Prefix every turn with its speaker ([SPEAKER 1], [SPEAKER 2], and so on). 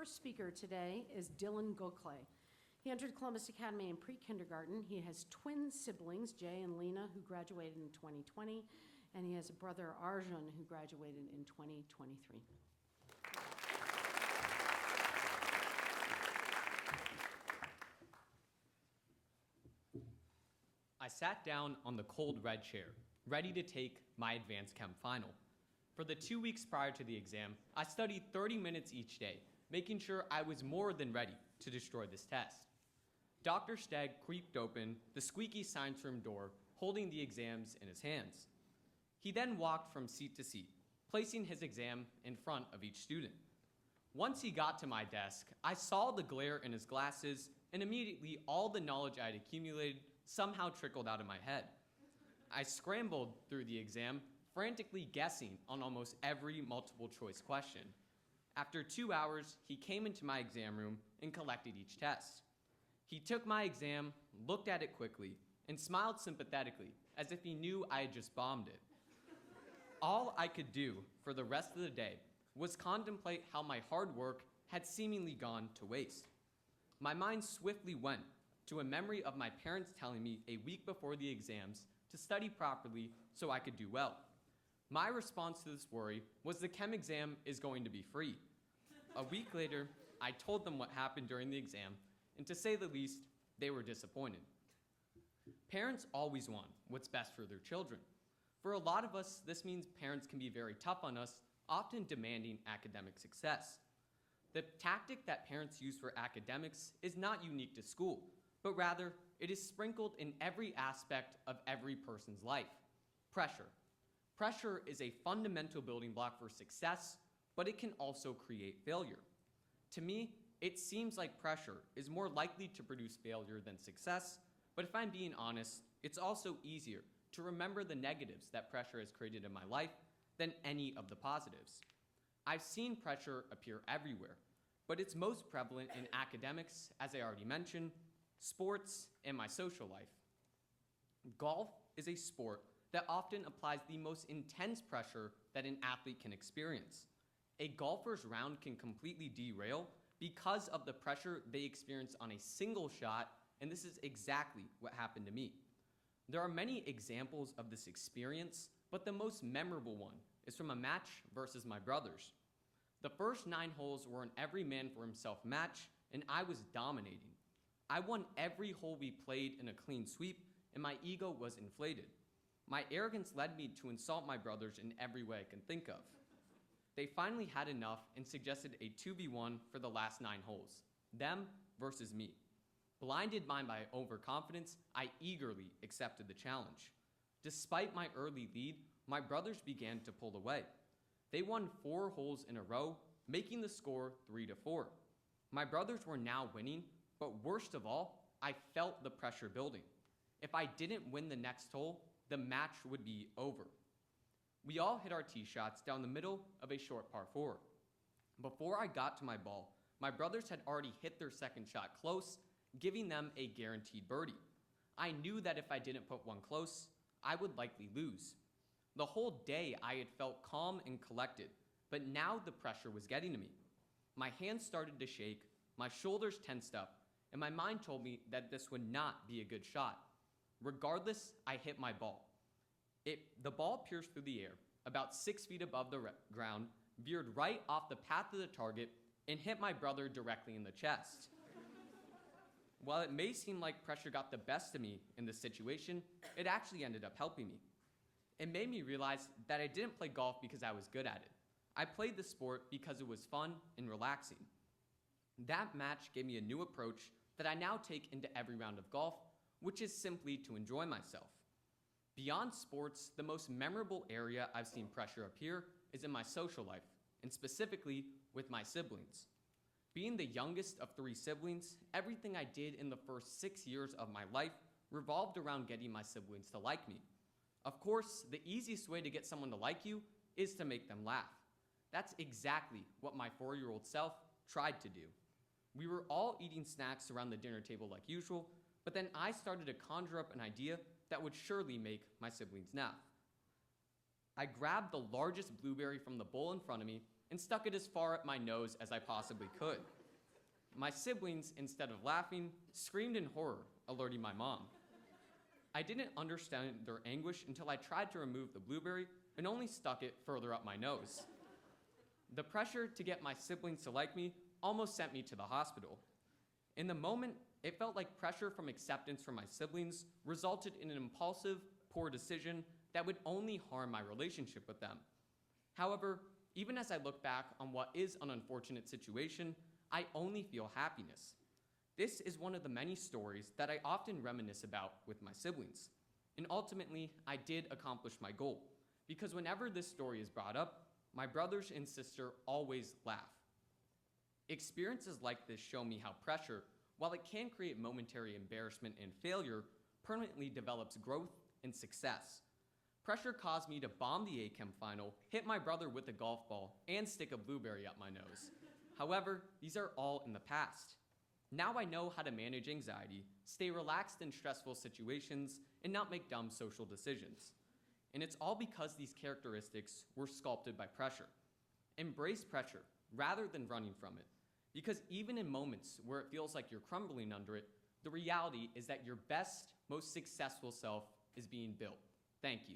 [SPEAKER 1] first speaker today is Dilin Gokhale. He entered Columbus Academy in pre-kindergarten. He has twin siblings, Jay and Lena, who graduated in 2020, and he has a brother, Arjun, who graduated in 2023.
[SPEAKER 2] I sat down on the cold red chair, ready to take my advanced chem final. For the 2 weeks prior to the exam, I studied 30 minutes each day, making sure I was more than ready to destroy this test. Dr. Stegg creaked open the squeaky science room door, holding the exams in his hands. He then walked from seat to seat, placing his exam in front of each student. Once he got to my desk, I saw the glare in his glasses, and immediately all the knowledge I had accumulated somehow trickled out of my head. I scrambled through the exam, frantically guessing on almost every multiple choice question. After 2 hours, he came into my exam room and collected each test. He took my exam, looked at it quickly, and smiled sympathetically, as if he knew I had just bombed it. All I could do for the rest of the day was contemplate how my hard work had seemingly gone to waste. My mind swiftly went to a memory of my parents telling me a week before the exams to study properly so I could do well. My response to this worry was the chem exam is going to be free. A week later, I told them what happened during the exam, and to say the least, they were disappointed. Parents always want what's best for their children. For a lot of us, this means parents can be very tough on us, often demanding academic success. The tactic that parents use for academics is not unique to school, but rather it is sprinkled in every aspect of every person's life. Pressure. Pressure is a fundamental building block for success, but it can also create failure. To me, it seems like pressure is more likely to produce failure than success, but if I'm being honest, it's also easier to remember the negatives that pressure has created in my life than any of the positives. I've seen pressure appear everywhere, but it's most prevalent in academics, as I already mentioned, sports, and my social life. Golf is a sport that often applies the most intense pressure that an athlete can experience. A golfer's round can completely derail because of the pressure they experience on a single shot, and this is exactly what happened to me. There are many examples of this experience, but the most memorable one is from a match versus my brothers. The first 9 holes were an every man for himself match, and I was dominating. I won every hole we played in a clean sweep, and my ego was inflated. My arrogance led me to insult my brothers in every way I can think of. They finally had enough and suggested a 2v1 for the last 9 holes, them versus me. Blinded by my overconfidence, I eagerly accepted the challenge. Despite my early lead, my brothers began to pull away. They won 4 holes in a row, making the score 3-4. My brothers were now winning, but worst of all, I felt the pressure building. If I didn't win the next hole, the match would be over. We all hit our tee shots down the middle of a short par 4. Before I got to my ball, my brothers had already hit their second shot close, giving them a guaranteed birdie. I knew that if I didn't put one close, I would likely lose. The whole day I had felt calm and collected, but now the pressure was getting to me. My hands started to shake, my shoulders tensed up, and my mind told me that this would not be a good shot. Regardless, I hit my ball. The ball pierced through the air, about 6 feet above the ground, veered right off the path of the target, and hit my brother directly in the chest. While it may seem like pressure got the best of me in this situation, it actually ended up helping me. It made me realize that I didn't play golf because I was good at it. I played the sport because it was fun and relaxing. That match gave me a new approach that I now take into every round of golf, which is simply to enjoy myself. Beyond sports, the most memorable area I've seen pressure appear is in my social life, and specifically with my siblings. Being the youngest of 3 siblings, everything I did in the first 6 years of my life revolved around getting my siblings to like me. Of course, the easiest way to get someone to like you is to make them laugh. That's exactly what my 4-year-old self tried to do. We were all eating snacks around the dinner table like usual, but then I started to conjure up an idea that would surely make my siblings laugh. I grabbed the largest blueberry from the bowl in front of me and stuck it as far up my nose as I possibly could. My siblings, instead of laughing, screamed in horror, alerting my mom. I didn't understand their anguish until I tried to remove the blueberry and only stuck it further up my nose. The pressure to get my siblings to like me almost sent me to the hospital. In the moment, it felt like pressure from acceptance from my siblings resulted in an impulsive, poor decision that would only harm my relationship with them. However, even as I look back on what is an unfortunate situation, I only feel happiness. This is one of the many stories that I often reminisce about with my siblings. And ultimately, I did accomplish my goal, because whenever this story is brought up, my brothers and sister always laugh. Experiences like this show me how pressure, while it can create momentary embarrassment and failure, permanently develops growth and success. Pressure caused me to bomb the ACHEM final, hit my brother with a golf ball, and stick a blueberry up my nose. However, these are all in the past. Now I know how to manage anxiety, stay relaxed in stressful situations, and not make dumb social decisions. And it's all because these characteristics were sculpted by pressure. Embrace pressure rather than running from it, because even in moments where it feels like you're crumbling under it, the reality is that your best, most successful self is being built. Thank you.